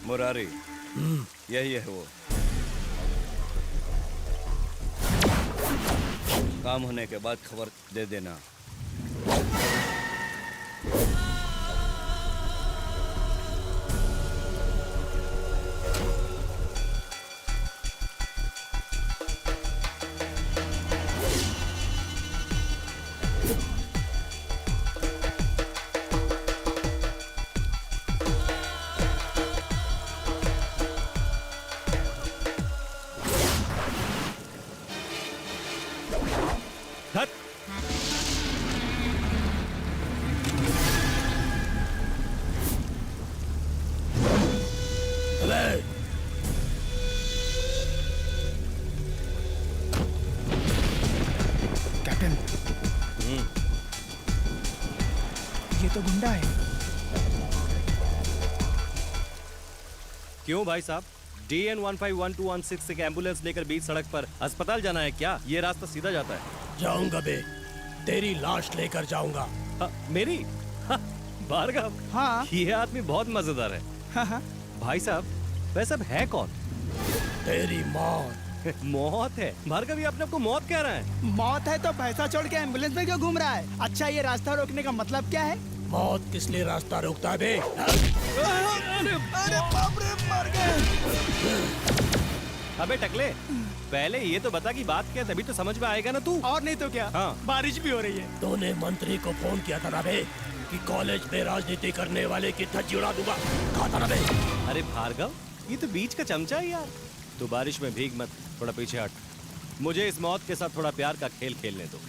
मुरारी, यही है वो। काम होने के बाद खबर दे देना। कैप्टन, ये तो गुंडा है। क्यों भाई साहब? DN 151216 एक एम्बुलेंस लेकर बीच सड़क पर अस्पताल जाना है क्या? ये रास्ता सीधा जाता है। जाऊंगा बे, तेरी लाश लेकर जाऊंगा। मेरी? भार्गव, हाँ। ये आदमी बहुत मजेदार है। हाँ। भाई साहब, वैसे अब है कौन? तेरी मौत। मौत है? भार्गव ये अपने आप को मौत कह रहा है। मौत है तो पैसा छोड़ के एम्बुलेंस में क्यों घूम रहा है? अच्छा, ये रास्ता रोकने का मतलब क्या है? मौत किस लिए रास्ता रोकता है बे? अरे बाप रे, मर गए। अबे टकले, पहले ये तो बता कि बात क्या, तभी तो समझ में आएगा ना तू। और नहीं तो क्या? हाँ। बारिश भी हो रही है। तूने मंत्री को फोन किया था ना बे कि कॉलेज में राजनीति करने वाले की धज्जी उड़ा दूंगा? कहा था ना बे? अरे भार्गव, ये तो बीच का चमचा है यार। तू बारिश में भीग मत, थोड़ा पीछे हट। मुझे इस मौत के साथ थोड़ा प्यार का खेल खेलने दो।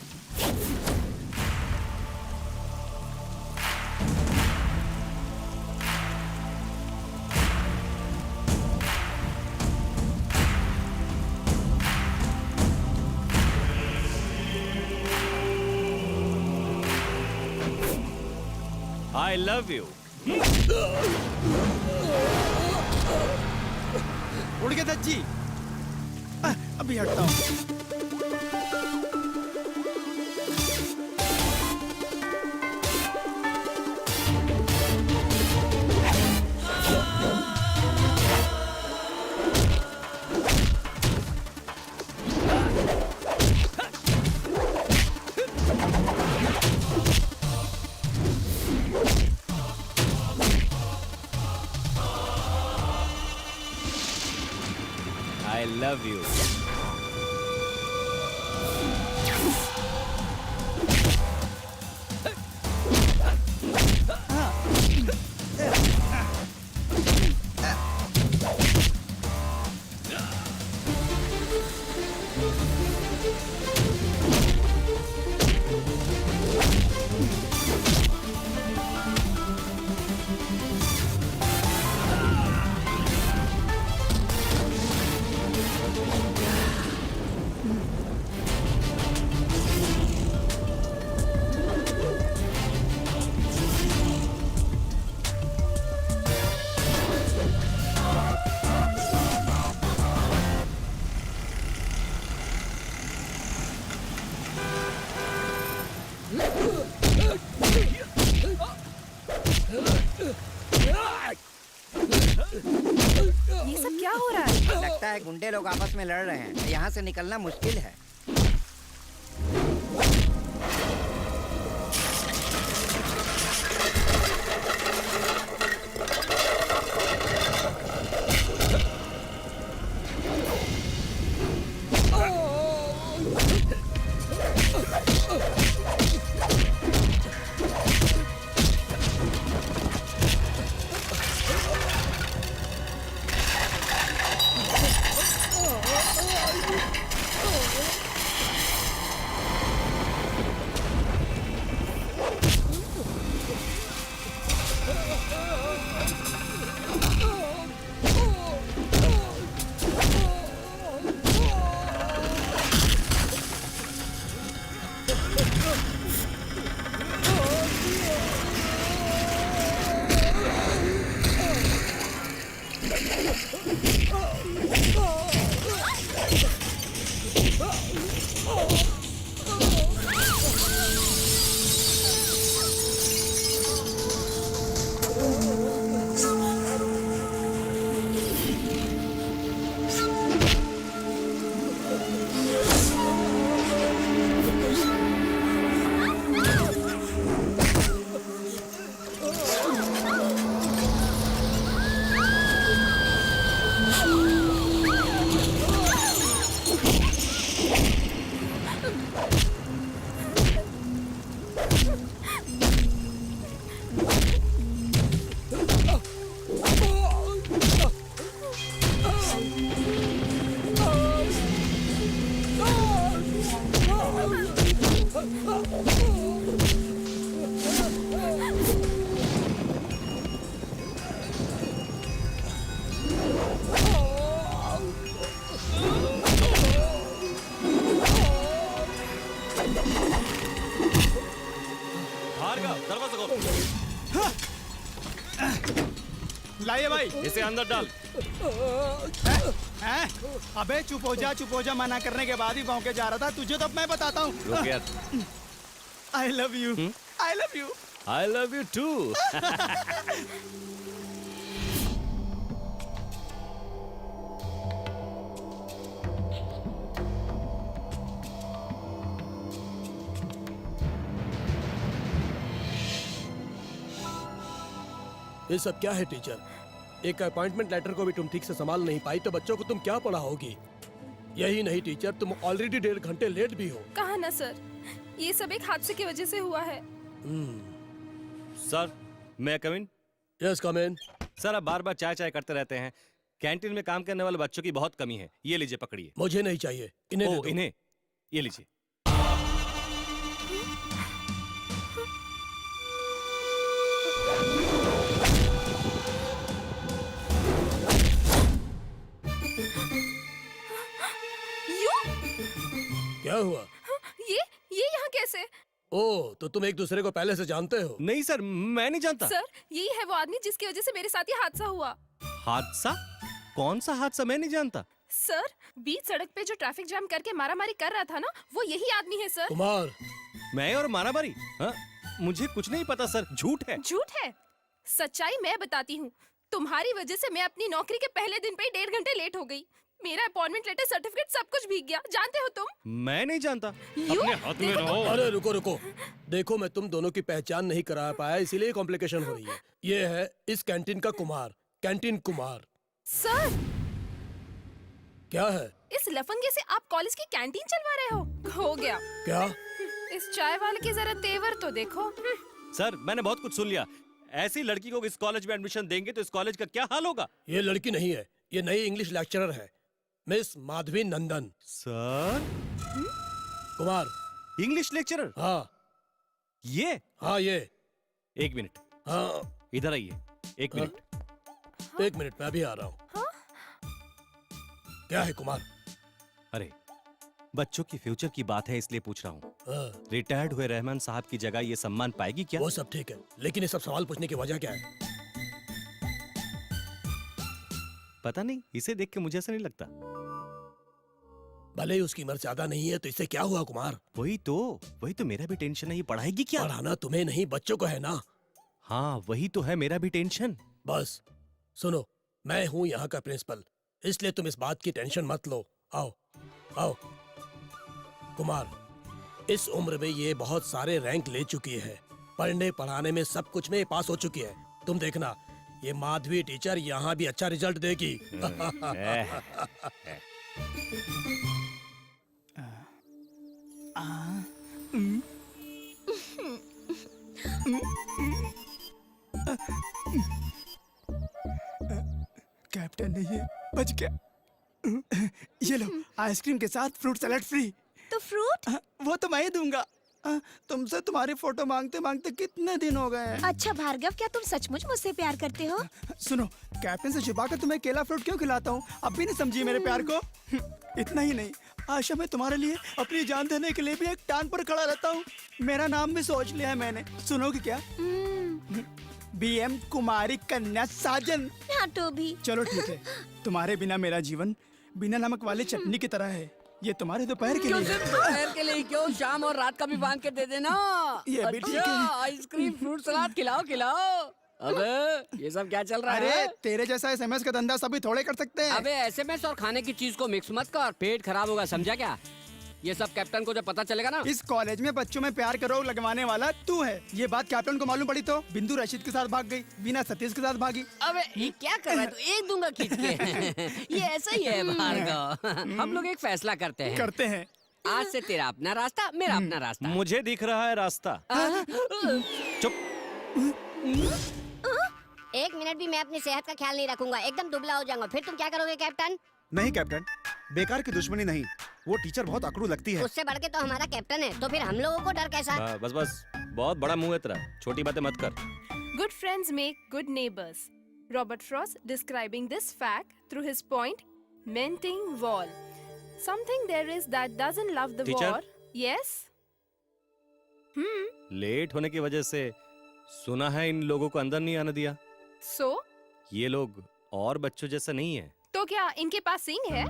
I love you. उड़ के धज्जी। अभी हटता हूँ। I love you. ये सब क्या हो रहा है? लगता है गुंडे लोग आपस में लड़ रहे हैं। यहाँ से निकलना मुश्किल है। भार्गव दरवाजा खोल। लाइए भाई। इसे अंदर डाल। हैं? अबे चुप हो जा, मना करने के बाद ही भौंके जा रहा था। तुझे तो अब मैं बताता हूँ। रुक यार। I love you. I love you. I love you too. ये सब क्या है टीचर? एक अपॉइंटमेंट लेटर को भी तुम ठीक से संभाल नहीं पाई तो बच्चों को तुम क्या पढ़ाओगी? यही नहीं टीचर, तुम ऑलरेडी 1.5 घंटे लेट भी हो। कहा ना सर, ये सब एक हादसे की वजह से हुआ है। सर, मैं कम इन? यस कम इन। सर, आप बार बार चाय करते रहते हैं। कैंटीन में काम करने वाले बच्चों की बहुत कमी है। ये लीजिए, पकड़िए। मुझे नहीं चाहिए, इन्हें दे दो। इन्हें ये लीजिए। क्या हुआ? ये यहाँ कैसे? ओह, तो तुम एक दूसरे को पहले से जानते हो? नहीं सर, मैं नहीं जानता। सर, यही है वो आदमी जिसकी वजह से मेरे साथ ये हादसा हुआ। हादसा? कौन सा हादसा? मैं नहीं जानता। सर, बीच सड़क पे जो ट्रैफिक जाम करके मारामारी कर रहा था ना, वो यही आदमी है सर। कुमार, मैं और मारामारी? हाँ? मुझे कुछ नहीं पता सर, झूठ है। झूठ है? सच्चाई मैं बताती हूँ। तुम्हारी वजह से मैं अपनी नौकरी के पहले दिन पे ही 1.5 घंटे लेट हो गई। मेरा अपॉइंटमेंट लेटर, सर्टिफिकेट सब कुछ भीग गया। जानते हो तुम? मैं नहीं जानता। You? अपने हाथ में देखो रहो। अरे रुको। देखो, मैं तुम दोनों की पहचान नहीं करा पाया, इसीलिए कॉम्प्लिकेशन हो रही है। ये है इस कैंटीन का कुमार, कैंटीन कुमार। सर, क्या है? इस लफंगे से आप कॉलेज की कैंटीन चलवा रहे हो? हो गया। क्या? इस चाय वाले के जरा तेवर तो देखो। सर, मैंने बहुत कुछ सुन लिया। ऐसी लड़की को इस कॉलेज में एडमिशन देंगे तो इस कॉलेज का क्या हाल होगा? ये लड़की नहीं है, ये नई इंग्लिश लेक्चरर है, miss Madhavi Nandan. Sir, Kumar. English lecturer? हाँ ये? हाँ ये। एक मिनट, हाँ इधर आइए। एक मिनट। एक मिनट, मैं अभी आ रहा हूँ। क्या है कुमार? अरे, बच्चों की फ्यूचर की बात है इसलिए पूछ रहा हूँ। हाँ, रिटायर्ड हुए रहमान साहब की जगह ये सम्मान पाएगी क्या? वो सब ठीक है, लेकिन ये सब सवाल पूछने की वजह क्या है? पता नहीं, इसे देख के मुझे ऐसा नहीं लगता। भले ही उसकी उम्र ज्यादा नहीं है तो इससे क्या हुआ कुमार? वही तो मेरा भी टेंशन है। ये पढ़ाएगी क्या? पढ़ाना तुम्हें नहीं, बच्चों को है ना। हाँ, वही तो है मेरा भी टेंशन। बस सुनो, मैं हूँ यहाँ का प्रिंसिपल, इसलिए तुम इस बात की टेंशन मत लो। आओ आओ। कुमार, इस उम्र में ये बहुत सारे रैंक ले चुकी है, पढ़ने पढ़ाने में सब कुछ में पास हो चुकी है। तुम देखना, ये माधवी टीचर यहाँ भी अच्छा रिजल्ट देगी। कैप्टन नहीं है, बच गया। ये लो, आइसक्रीम के साथ फ्रूट सलाद फ्री। तो फ्रूट? वो तो मैं ही दूंगा। तुमसे तुम्हारी फोटो मांगते मांगते कितने दिन हो गए हैं। अच्छा भार्गव, क्या तुम सचमुच मुझसे प्यार करते हो? सुनो, कैप्टन से छुपा कर तुम्हें केला फ्रूट क्यों खिलाता हूँ? अब भी नहीं समझी मेरे प्यार को? इतना ही नहीं, आशा मैं तुम्हारे लिए अपनी जान देने के लिए भी एक टांग पर खड़ा रहता हूँ। मेरा नाम भी सोच लिया है मैंने, सुनोगे क्या? BM कुमारी कन्या साजन। हाँ तो भी। चलो ठीक है, तुम्हारे बिना मेरा जीवन बिना नमक वाली चटनी की तरह है। ये तुम्हारे दोपहर के लिए है। दोपहर के लिए क्यों, शाम और रात का भी बांध के दे देना। ये भी ठीक है। आइसक्रीम फ्रूट सलाद खिलाओ। अबे ये सब क्या चल रहा है? अरे तेरे जैसा SMS का धंधा सभी थोड़े कर सकते हैं। अबे SMS और खाने की चीज को मिक्स मत कर, पेट खराब होगा, समझा क्या? ये सब कैप्टन को जब पता चलेगा ना। इस कॉलेज में बच्चों में प्यार का रोग लगवाने वाला तू है। ये बात कैप्टन को मालूम पड़ी तो बिंदु रशीद के साथ भाग गई, बीना सतीश के साथ भागी। अबे ये क्या कर रहा है तू? एक दूंगा खींच के। ये ऐसा ही है भार्गव। हम लोग एक फैसला करते हैं। आज से तेरा अपना रास्ता, मेरा अपना रास्ता। मुझे दिख रहा है रास्ता। चुप। 1 मिनट भी मैं अपनी सेहत का ख्याल नहीं रखूंगा, एकदम दुबला हो जाऊंगा। फिर तुम क्या करोगे कैप्टन? नहीं कैप्टन, बेकार की दुश्मनी नहीं। वो टीचर बहुत अकड़ू लगती है। उससे बढ़ के तो हमारा कैप्टन है, तो फिर हम लोगों को डर कैसा? बस बहुत बड़ा मुंह है तेरा, छोटी बातें मत कर। Good friends make good neighbors. Robert Frost describing this fact through his point, melting wall. Something there is that doesn't love the Teacher? war. Yes? Late होने की वजह से सुना है इन लोगों को अंदर नहीं आने दिया। सो ये लोग और बच्चों जैसा नहीं है। तो क्या इनके पास सिंग है?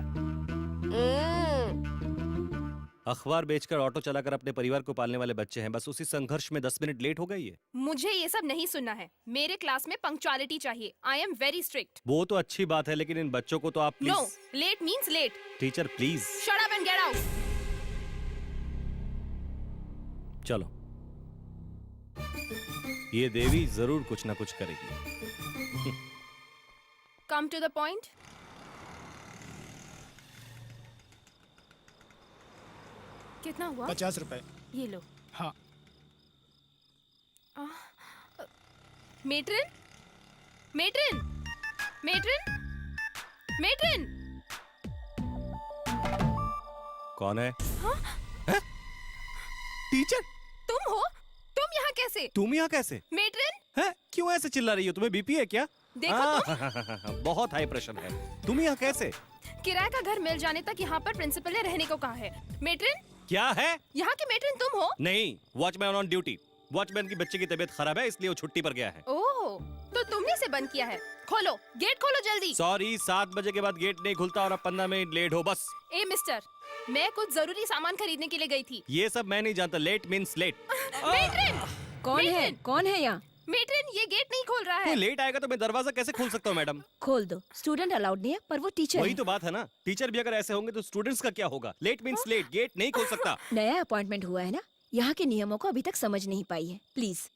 अखबार बेचकर ऑटो चलाकर अपने परिवार को पालने वाले बच्चे हैं। बस उसी संघर्ष में 10 मिनट लेट हो गई है। मुझे ये सब नहीं सुनना है। मेरे क्लास में पंक्चुअलिटी चाहिए। I am very strict. वो तो अच्छी बात है, लेकिन इन बच्चों को तो आप no, please. Late means late. Teacher please. Shut up and get out. चलो, ये देवी जरूर कुछ ना कुछ करेगी। Come to the point. कितना हुआ? 50 रुपए। ये लो। हाँ। Matron, matron, matron, matron. कौन है? टीचर, तुम हो? तुम यहाँ कैसे? तुम यहाँ कैसे? मेट्रिन, हैं? क्यों ऐसे चिल्ला रही हो? तुम्हें बीपी है क्या? देखो तुम। बहुत हाई प्रेशर है। तुम यहाँ कैसे? किराए का घर मिल जाने तक यहाँ पर प्रिंसिपल ने रहने को कहा है। मेट्रिन, क्या है? यहाँ की मेट्रिन तुम हो? नहीं, वॉचमैन ऑन ड्यूटी। वॉचमैन की बच्चे की तबीयत खराब है, इसलिए वो छुट्टी पर गया है। ओह, तो तुमने इसे बंद किया है। खोलो, गेट खोलो जल्दी। सॉरी, 7 बजे के बाद गेट नहीं खुलता और अब 15 मिनट लेट हो बस। ए मिस्टर, मैं कुछ जरूरी सामान खरीदने के लिए गई थी। ये सब मैं नहीं जानता। Late means late. मेट्रिन, कौन है? मेट्रिन। कौन है यहाँ? मेट्रिन, ये गेट नहीं खोल रहा कोई है। लेट आएगा तो मैं दरवाजा कैसे खोल सकता हूँ मैडम? खोल दो। स्टूडेंट अलाउड नहीं है, पर वो टीचर वही है। तो बात है ना। टीचर भी अगर ऐसे होंगे तो स्टूडेंट्स का क्या होगा? Late means late. गेट नहीं खोल सकता। नया अपॉइंटमेंट हुआ है ना, यहाँ के नियमों को अभी तक समझ नहीं पाई है। प्लीज।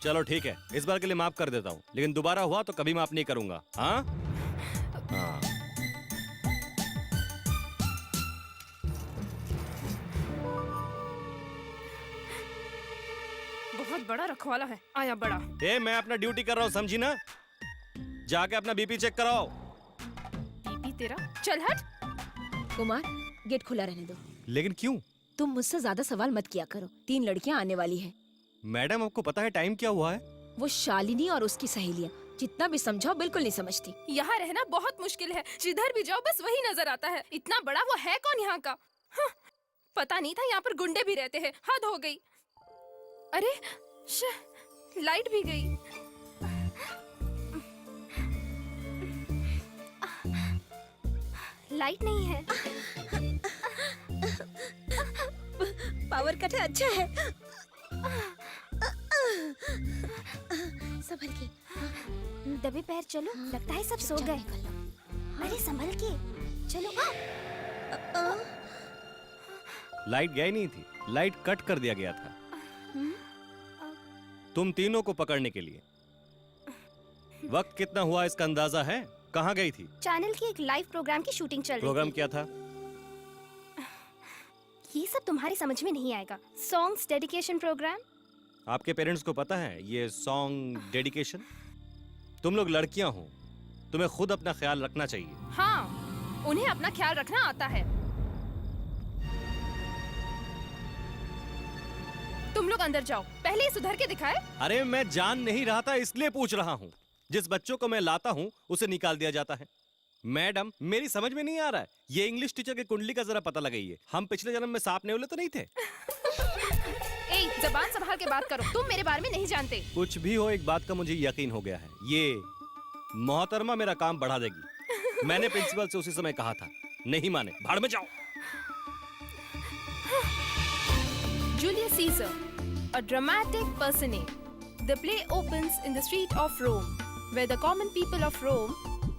चलो ठीक है, इस बार के लिए माफ कर देता हूँ, लेकिन दोबारा हुआ तो कभी माफ नहीं करूंगा। हाँ हाँ। बहुत बड़ा रखवाला है। आया बड़ा। ए, मैं अपना ड्यूटी कर रहा हूँ, समझी ना? जाके अपना बीपी चेक कराओ। बीपी तेरा? चल हट। कुमार, गेट खुला रहने दो। लेकिन क्यों? तुम मुझसे ज्यादा सवाल मत किया करो। 3 लड़कियाँ आने वाली है। मैडम, आपको पता है टाइम क्या हुआ है? वो शालिनी और उसकी सहेलियाँ जितना भी समझाओ बिल्कुल नहीं समझती। यहाँ रहना बहुत मुश्किल है। जिधर भी जाओ बस वही नजर आता है। इतना बड़ा वो है कौन यहाँ का? हाँ, पता नहीं था यहाँ पर गुंडे भी रहते हैं। हद हो गई। अरे लाइट भी गई। लाइट नहीं है। पावर कट है। अच्छा है। संभल के। दबे पैर चलो। लगता है सब सो गए। अरे संभल के चलो। लाइट गई नहीं थी, लाइट कट कर दिया गया था तुम तीनों को पकड़ने के लिए। वक्त कितना हुआ इसका अंदाजा है? कहाँ गई थी? चैनल की एक लाइव प्रोग्राम की शूटिंग चल रही प्रोग्राम थी। क्या था? ये सब तुम्हारी समझ में नहीं आएगा। Songs dedication programme. आपके पेरेंट्स को पता है ये सॉन्ग डेडिकेशन? तुम लोग लड़कियां हो, तुम्हें खुद अपना ख्याल रखना चाहिए। हाँ, उन्हें अपना ख्याल रखना आता है। तुम लोग अंदर जाओ। पहले ये सुधर के दिखाए। अरे मैं जान नहीं रहा था इसलिए पूछ रहा हूँ। जिस बच्चों को मैं लाता हूँ उसे निकाल दिया जाता है। मैडम, मेरी समझ में नहीं आ रहा है। ये इंग्लिश टीचर की कुंडली का जरा पता लगाइए। हम पिछले जन्म में सांप नेवले तो नहीं थे? ए, जबान संभाल के बात करो। तुम मेरे बारे में नहीं जानते। कुछ भी हो, एक बात का मुझे यकीन हो गया है, ये मोहतरमा मेरा काम बढ़ा देगी। मैंने प्रिंसिपल से उसी समय कहा था, नहीं माने, भाड़ में जाओ। Julius Caesar, a dramatic personage. The play opens in the street of Rome, where the common people of Rome,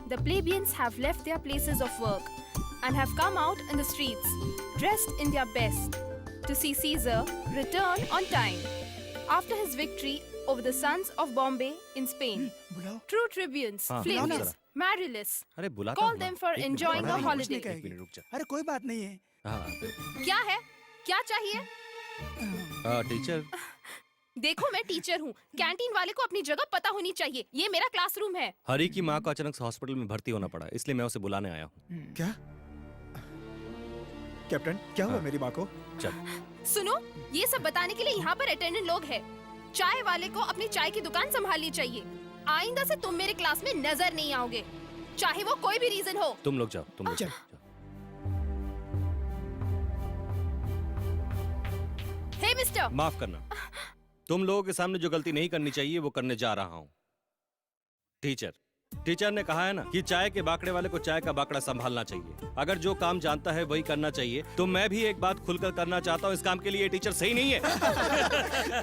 the plebeians, have left their places of work and have come out in the streets, dressed in their best, to see Caesar return on time after his victory over the sons of Bombay in Spain. True tribunes, हाँ, flavius, जरा। Marullus, अरे बुलाता call हूँ ना। them for एक minute, enjoying बड़ा the नहीं, holiday. एक मिनट रुक जा। अरे कोई बात नहीं है। हाँ क्या है? क्या चाहिए? टीचर, देखो मैं टीचर हूँ। कैंटीन वाले को अपनी जगह पता होनी चाहिए। ये मेरा क्लासरूम है। हरी की माँ को अचानक से हॉस्पिटल में भर्ती होना पड़ा, इसलिए मैं उसे बुलाने आया हूँ। क्या कैप्टन, क्या हुआ मेरी माँ को? चल। सुनो, ये सब बताने के लिए यहाँ पर अटेंडेंट लोग हैं। चाय वाले को अपनी चाय की दुकान संभालनी चाहिए। आइंदा से तुम मेरे क्लास में नजर नहीं आओगे, चाहे वो कोई भी रीजन हो। तुम लोग जाओ, तुम लोग चल। जाओ। हे मिस्टर। माफ करना, तुम लोगों के सामने जो गलती नहीं करनी चाहिए वो करने जा रहा हूँ। टीचर ने कहा है ना कि चाय के बाकड़े वाले को चाय का बाकड़ा संभालना चाहिए। अगर जो काम जानता है वही करना चाहिए, तो मैं भी एक बात खुलकर करना चाहता हूँ। इस काम के लिए ये टीचर सही नहीं है।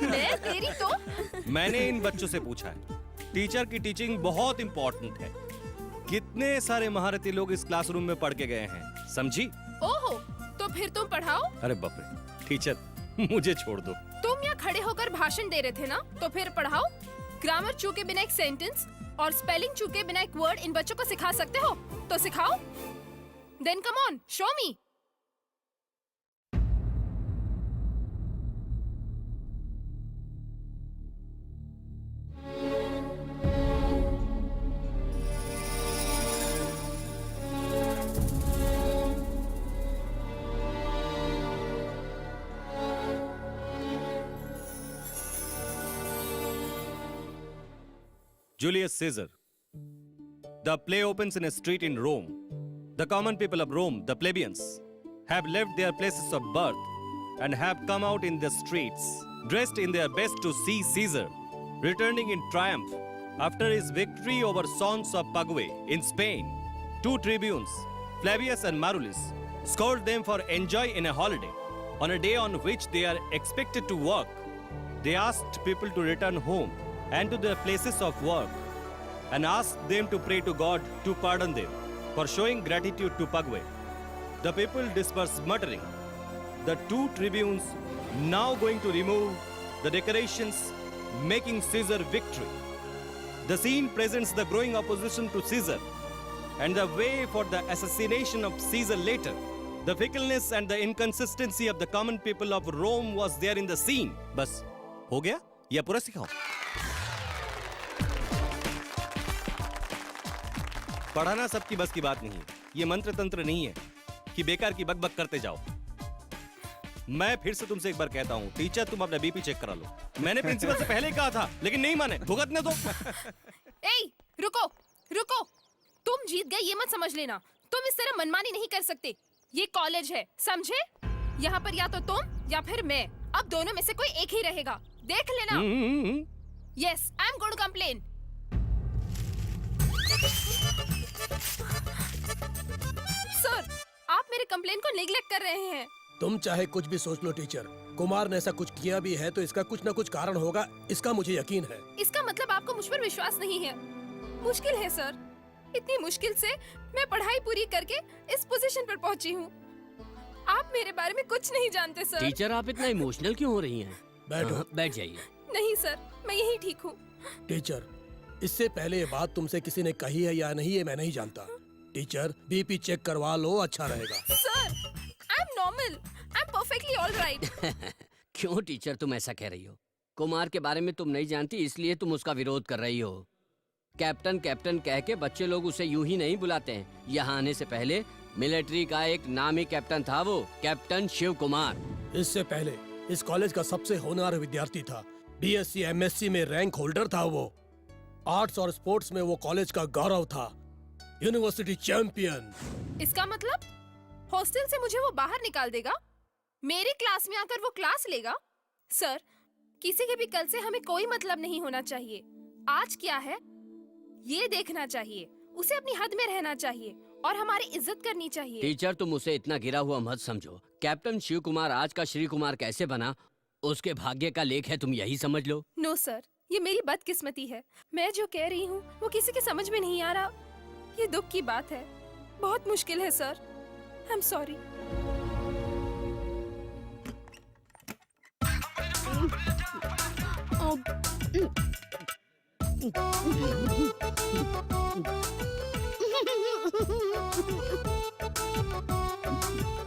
मैं तेरी तो मैंने इन बच्चों से पूछा है, टीचर की टीचिंग बहुत इंपॉर्टेंट है। कितने सारे महारथी लोग इस क्लासरूम में पढ़ के गए हैं, समझी? ओहो, तो फिर तुम पढ़ाओ। अरे बाप रे, टीचर मुझे छोड़ दो। तुम यहाँ खड़े होकर भाषण दे रहे थे ना, तो फिर पढ़ाओ। ग्रामर चूके बिना एक सेंटेंस और स्पेलिंग चूके बिना एक वर्ड इन बच्चों को सिखा सकते हो तो सिखाओ। Then come on, show me. Julius Caesar. The play opens in a street in Rome. The common people of Rome, the plebeians, have left their places of birth and have come out in the streets, dressed in their best to see Caesar, returning in triumph after his victory over Sons of Pague in Spain. Two tribunes, Flavius and Marullus, scold them for enjoy in a holiday, on a day on which they are expected to work. They asked people to return home and to their places of work, and asked them to pray to God to pardon them for showing gratitude to Pague. The people dispersed muttering. The two tribunes now going to remove the decorations, making Caesar victory. The scene presents the growing opposition to Caesar and the way for the assassination of Caesar later. The fickleness and the inconsistency of the common people of Rome was there in the scene. बस हो गया या पूरा सिखाओ? पढ़ाना सबकी बस की बात नहीं है। ये मंत्र तंत्र नहीं है कि बेकार की बकबक करते जाओ। मैं फिर से तुमसे एक बार कहता हूँ, टीचर तुम अपना बीपी चेक करा लो। मैंने प्रिंसिपल से पहले ही कहा था, लेकिन नहीं माने। भुगतने दो। ए, रुको रुको, तुम जीत गए ये मत समझ लेना। तुम इस तरह मनमानी नहीं कर सकते। ये कॉलेज है, समझे? यहाँ पर या तो तुम या फिर मैं। अब दोनों में से कोई एक ही रहेगा, देख लेना। Yes, I am going to complain. Sir, आप मेरे कंप्लेन को नेग्लेक्ट कर रहे हैं। तुम चाहे कुछ भी सोच लो टीचर, कुमार ने ऐसा कुछ किया भी है तो इसका कुछ न कुछ कारण होगा, इसका मुझे यकीन है। इसका मतलब आपको मुझ पर विश्वास नहीं है। मुश्किल है सर, इतनी मुश्किल से मैं पढ़ाई पूरी करके इस पोजीशन पर पहुंची हूँ। आप मेरे बारे में कुछ नहीं जानते सर। टीचर, आप इतना इमोशनल क्यों हो रही हैं? बैठो। बैठ जाइए। नहीं सर, मैं यही ठीक हूँ। टीचर, इससे पहले ये बात तुमसे किसी ने कही है या नहीं ये मैं नहीं जानता। टीचर, बीपी चेक करवा लो, अच्छा रहेगा। Sir, I am normal, I am perfectly alright. क्यों टीचर तुम ऐसा कह रही हो? कुमार के बारे में तुम नहीं जानती इसलिए तुम उसका विरोध कर रही हो। कैप्टन कैप्टन कह के बच्चे लोग उसे यूं ही नहीं बुलाते हैं। यहाँ आने से पहले मिलिट्री का एक नामी कैप्टन था, वो कैप्टन शिव कुमार। इससे पहले इस कॉलेज का सबसे होनहार विद्यार्थी था। बीएससी एमएससी में रैंक होल्डर था वो। आर्ट्स और स्पोर्ट्स में वो कॉलेज का गौरव था, यूनिवर्सिटी चैंपियन। इसका मतलब हॉस्टल से मुझे वो बाहर निकाल देगा, मेरे क्लास में आकर वो क्लास लेगा? सर, किसी के भी कल से हमें कोई मतलब नहीं होना चाहिए। आज क्या है ये देखना चाहिए, उसे अपनी हद में रहना चाहिए और हमारी इज्जत करनी चाहिए। टीचर, तुम उसे इतना गिरा हुआ मत समझो। कैप्टन शिव कुमार आज का श्री कुमार कैसे बना, उसके भाग्य का लेख है, तुम यही समझ लो। नो सर, ये मेरी बदकिस्मती है। मैं जो कह रही हूँ वो किसी के समझ में नहीं आ रहा। ये दुख की बात है, बहुत मुश्किल है सर। I am sorry.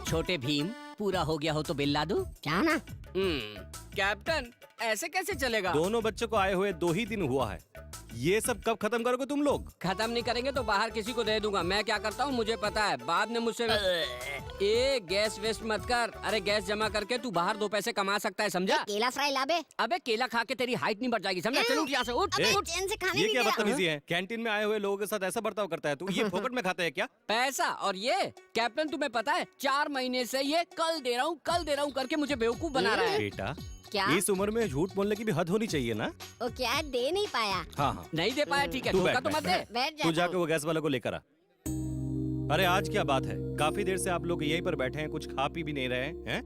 छोटे भीम, पूरा हो गया हो तो बिल ला दूं? क्या ना? कैप्टन, ऐसे कैसे चलेगा? दोनों बच्चों को आए हुए 2 ही दिन हुआ है। ये सब कब खत्म करोगे तुम लोग? खत्म नहीं करेंगे तो बाहर किसी को दे दूंगा। मैं क्या करता हूँ मुझे पता है, बाद में मुझसे ए गैस वेस्ट मत कर। अरे गैस जमा करके तू बाहर 2 पैसे कमा सकता है, समझा? केला फ्राई लाबे। अबे केला खा के तेरी हाइट नहीं बढ़ जाएगी, समझा? चल उठ यहाँ से, उठ ए, उठ। चैन से खाने ये नहीं क्या दिया। बदतमीजी है? कैंटीन में आए हुए लोगों के साथ ऐसा बर्ताव करता है तू? ये फोकट में खाता है क्या? पैसा और ये कैप्टन, तुम्हें पता है 4 महीने से ये कल दे रहा हूँ करके मुझे बेवकूफ बना रहा है। बेटा, क्या? इस उम्र में झूठ बोलने की भी हद होनी चाहिए ना। वो क्या दे नहीं पाया? हाँ हाँ, नहीं दे पाया, ठीक है, तू धोखा बैठ, तो मत दे। बैठ तू जाता जाके हूँ। वो गैस वाले को लेकर आ। अरे आज क्या बात है, काफी देर से आप लोग यहीं पर बैठे हैं, कुछ खा पी भी नहीं रहे हैं?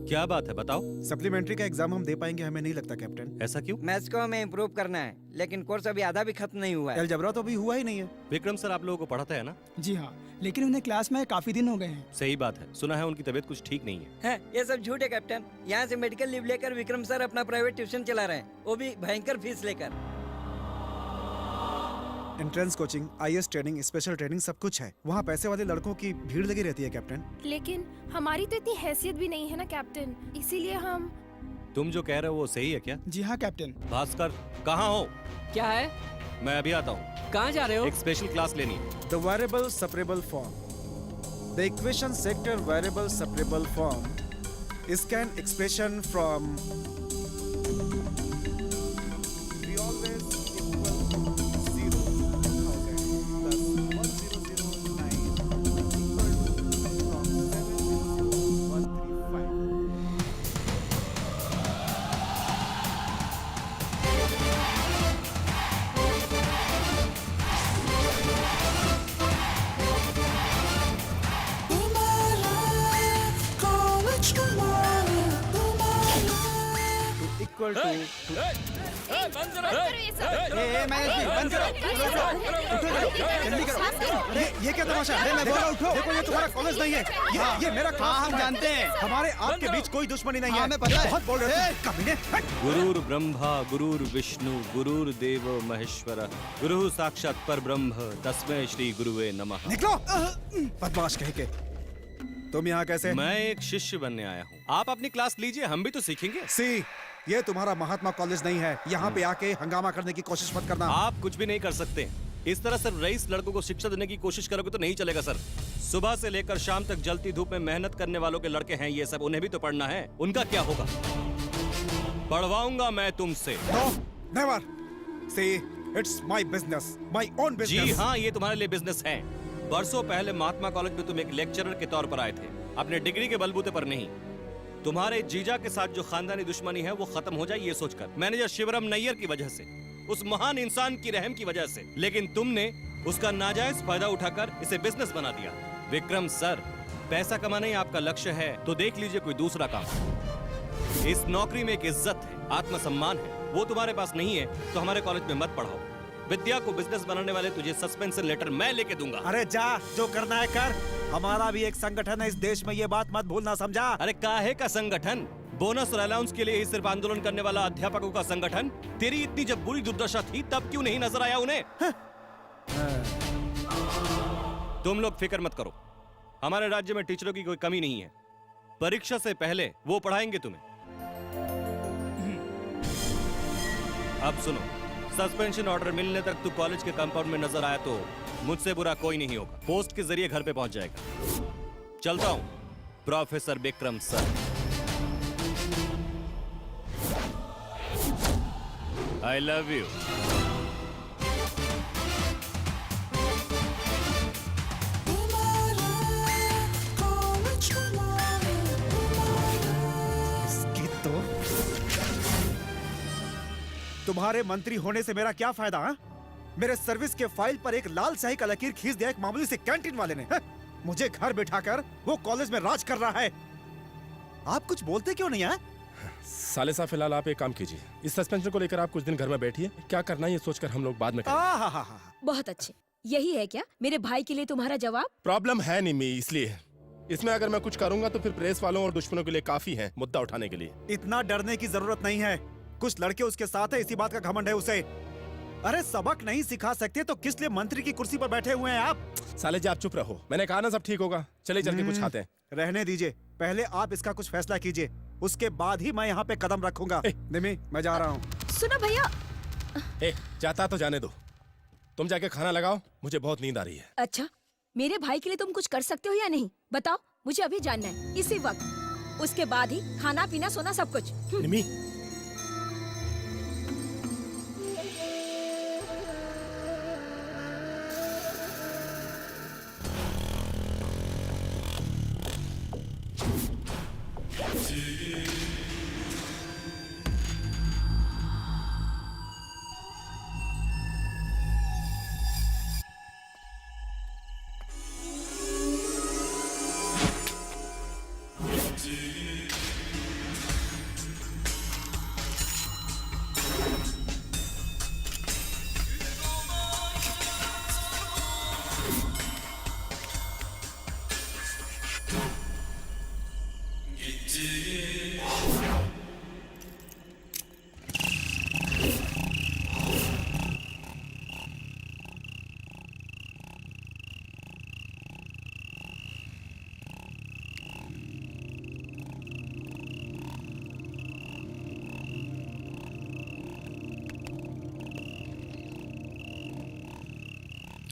क्या बात है बताओ। सप्लीमेंट्री का एग्जाम हम दे पाएंगे हमें नहीं लगता कैप्टन। ऐसा क्यों? मैथ्स को हमें इम्प्रूव करना है, लेकिन कोर्स अभी आधा भी खत्म नहीं हुआ है। अलजबरा तो अभी हुआ ही नहीं है। विक्रम सर आप लोगों को पढ़ाते हैं ना? जी हाँ, लेकिन उन्हें क्लास में काफी दिन हो गए हैं। सही बात है, सुना है उनकी तबीयत कुछ ठीक नहीं है। ये सब झूठ है कैप्टन। यहाँ से मेडिकल लीव लेकर विक्रम सर अपना प्राइवेट ट्यूशन चला रहे हैं, वो भी भयंकर फीस लेकर। Entrance coaching, IAS training, special training सब कुछ है। वहाँ पैसे वाले लड़कों की भीड़ लगी रहती है कैप्टन। लेकिन हमारी तो इतनी हैसियत भी नहीं है ना कैप्टन, इसीलिए हम। तुम जो कह रहे हो वो सही है क्या? जी हाँ कैप्टन। भास्कर कहाँ हो? क्या है? मैं अभी आता हूँ। कहाँ जा रहे हो? एक स्पेशल क्लास लेनी है। The variable separable form. The equation sector variable separable form is an expression from we always equal to 0 plus 1009 equal to from 70135. Equal to बंद करो ये सब। बंद करो, जल्दी करो। ये क्या तमाशा है? मैं बोल रहा हूँ उठो। देखो ये तुम्हारा कॉलेज नहीं है, ये मेरा क्लास। हम जानते हैं। हमारे आपके बीच कोई दुश्मनी नहीं है। हमें पता है। बहुत बोल रहे हो कमीने। गुरुर ब्रह्मा गुरुर विष्णु गुरुर देव महेश्वर गुरु साक्षात पर ब्रह्म तस्मै श्री गुरुवे नमः। निकलो बदमाश कह के। तुम यहाँ कैसे? मैं एक शिष्य बनने आया हूँ, आप अपनी क्लास लीजिए, हम भी तो सीखेंगे। सी, ये तुम्हारा महात्मा कॉलेज नहीं है। यहाँ पे आके हंगामा करने की कोशिश मत करना। आप कुछ भी नहीं कर सकते। इस तरह सिर्फ रईस लड़कों को शिक्षा देने की कोशिश करोगे तो नहीं चलेगा सर। सुबह से लेकर शाम तक जलती धूप में मेहनत करने वालों के लड़के हैं ये सब, उन्हें भी तो पढ़ना है। उनका क्या होगा? पढ़वाऊंगा मैं तुमसे। No, never. See, it's my business, my own business. जी हाँ, ये तुम्हारे लिए बिजनेस है। बरसों पहले महात्मा कॉलेज में तुम एक लेक्चरर के तौर पर आए थे, अपने डिग्री के बलबूते पर नहीं। तुम्हारे जीजा के साथ जो खानदानी दुश्मनी है वो खत्म हो जाए ये सोचकर, मैनेजर शिवराम नैयर की वजह से, उस महान इंसान की रहम की वजह से। लेकिन तुमने उसका नाजायज फायदा उठाकर इसे बिजनेस बना दिया। विक्रम सर, पैसा कमाना ही आपका लक्ष्य है तो देख लीजिए कोई दूसरा काम। इस नौकरी में एक इज्जत है, आत्मसम्मान है, वो तुम्हारे पास नहीं है तो हमारे कॉलेज में मत पढ़ाओ। विद्या को बिजनेस बनाने वाले तुझे सस्पेंशन लेटर मैं लेके दूंगा। अरे जा, जो करना है कर। हमारा भी एक संगठन है इस देश में, ये बात मत भूलना, समझा? अरे काहे का संगठन? बोनस और अलाउंस के लिए ही सिर्फ आंदोलन करने वाला अध्यापकों का संगठन? तेरी इतनी जब बुरी दुर्दशा थी तब क्यों नहीं नजर आया उन्हें? तुम लोग फिक्र मत करो, हमारे राज्य में टीचरों की कोई कमी नहीं है। परीक्षा से पहले वो पढ़ाएंगे तुम्हें। अब सुनो, सस्पेंशन ऑर्डर मिलने तक तू कॉलेज के कंपाउंड में नजर आया तो मुझसे बुरा कोई नहीं होगा, पोस्ट के जरिए घर पे पहुंच जाएगा। चलता हूं, professor Vikram sir. I love you. तो तुम्हारे मंत्री होने से मेरा क्या फायदा? हा? मेरे सर्विस के फाइल पर एक लाल स्याही का लकीर खींच दिया एक मामूली से कैंटीन वाले ने। हा? मुझे घर बिठाकर वो कॉलेज में राज कर रहा है। आप कुछ बोलते क्यों नहीं है? साले साहब फिलहाल आप एक काम कीजिए, इस सस्पेंशन को लेकर आप कुछ दिन घर में बैठिए, क्या करना है ये सोचकर हम लोग बाद में करेंगे। बहुत अच्छे। यही है क्या मेरे भाई के लिए तुम्हारा जवाब? प्रॉब्लम है नहीं मी, इसलिए इसमें अगर मैं कुछ करूंगा तो फिर प्रेस वालों और दुश्मनों के लिए काफी है मुद्दा उठाने के लिए। इतना डरने की जरूरत नहीं है, कुछ लड़के उसके साथ है, इसी बात का घमंड है उसे। अरे सबक नहीं सिखा सकते तो किस लिए मंत्री की कुर्सी पर बैठे हुए हैं आप? साले जी आप चुप रहो, मैंने कहा ना सब ठीक होगा, चले चल के कुछ खाते हैं। रहने दीजिए, पहले आप इसका कुछ फैसला कीजिए, उसके बाद ही मैं यहाँ पे कदम रखूंगा। निमी, मैं जा रहा हूँ। सुनो भैया। जाता तो जाने दो, तुम जाके खाना लगाओ, मुझे बहुत नींद आ रही है। अच्छा, मेरे भाई के लिए तुम कुछ कर सकते हो या नहीं बताओ, मुझे अभी जानना है इसी वक्त। उसके बाद ही खाना पीना सोना सब कुछ। निमी,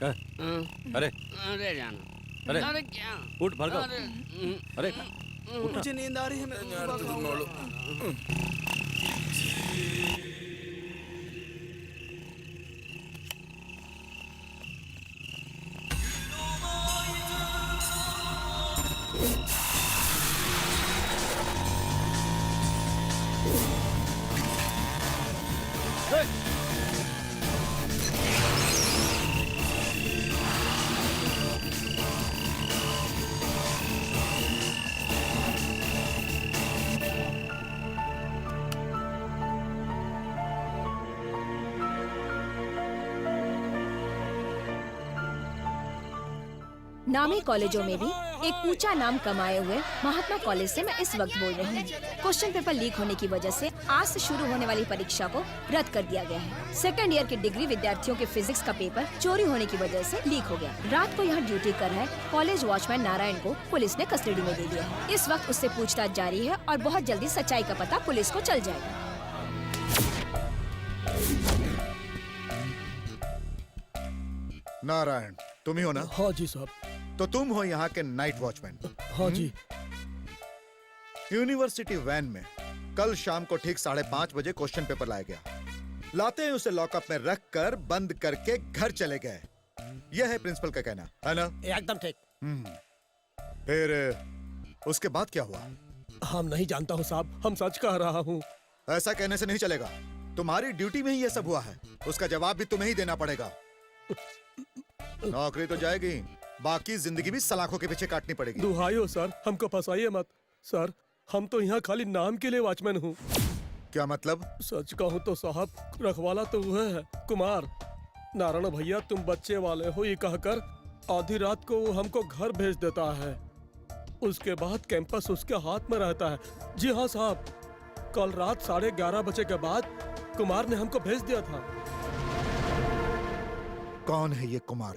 हाँ, अरे अरे जाना अरे अरे क्या उठ भड़काओ अरे उठ ना। मुझे नींद आ रही है, मैं सुबह खाऊंगा। नामी कॉलेजों में भी एक ऊंचा नाम कमाए हुए महात्मा कॉलेज से मैं इस वक्त बोल रही हूँ। क्वेश्चन पेपर लीक होने की वजह से आज से शुरू होने वाली परीक्षा को रद्द कर दिया गया है। सेकंड ईयर के डिग्री विद्यार्थियों के फिजिक्स का पेपर चोरी होने की वजह से लीक हो गया। रात को यहाँ ड्यूटी कर रहे कॉलेज वॉचमैन नारायण को पुलिस ने कस्टडी में दे दिया है। इस वक्त उससे पूछताछ जारी है और बहुत जल्दी सच्चाई का पता पुलिस को चल जाएगा। नारायण, तुम ही हो ना? हाँ जी साहब। तो तुम हो यहाँ के नाइट वॉचमैन? हाँ जी। यूनिवर्सिटी वैन में कल शाम को ठीक 5:30 बजे क्वेश्चन पेपर लाया गया। लाते ही उसे लॉकअप में रख कर बंद करके घर चले गए। यह है प्रिंसिपल का कहना, है ना? एकदम ठीक। फिर उसके बाद क्या हुआ? हम नहीं जानता हूँ साहब, हम सच कह रहा हूँ। ऐसा कहने से नहीं चलेगा। तुम्हारी ड्यूटी में ही यह सब हुआ है, उसका जवाब भी तुम्हें ही देना पड़ेगा। नौकरी तो जाएगी, बाकी जिंदगी भी सलाखों के पीछे काटनी पड़ेगी। दुहाई सर, हमको फंसाइए मत सर। हम तो यहाँ खाली नाम के लिए वॉचमैन हूँ। क्या मतलब? सच कहूँ तो साहब, रखवाला तो वह है कुमार। नारायण भैया तुम बच्चे वाले हो ये कहकर आधी रात को वो हमको घर भेज देता है। उसके बाद कैंपस उसके हाथ में रहता है। जी हाँ साहब, कल रात 11:30 बजे के बाद कुमार ने हमको भेज दिया था। कौन है ये कुमार?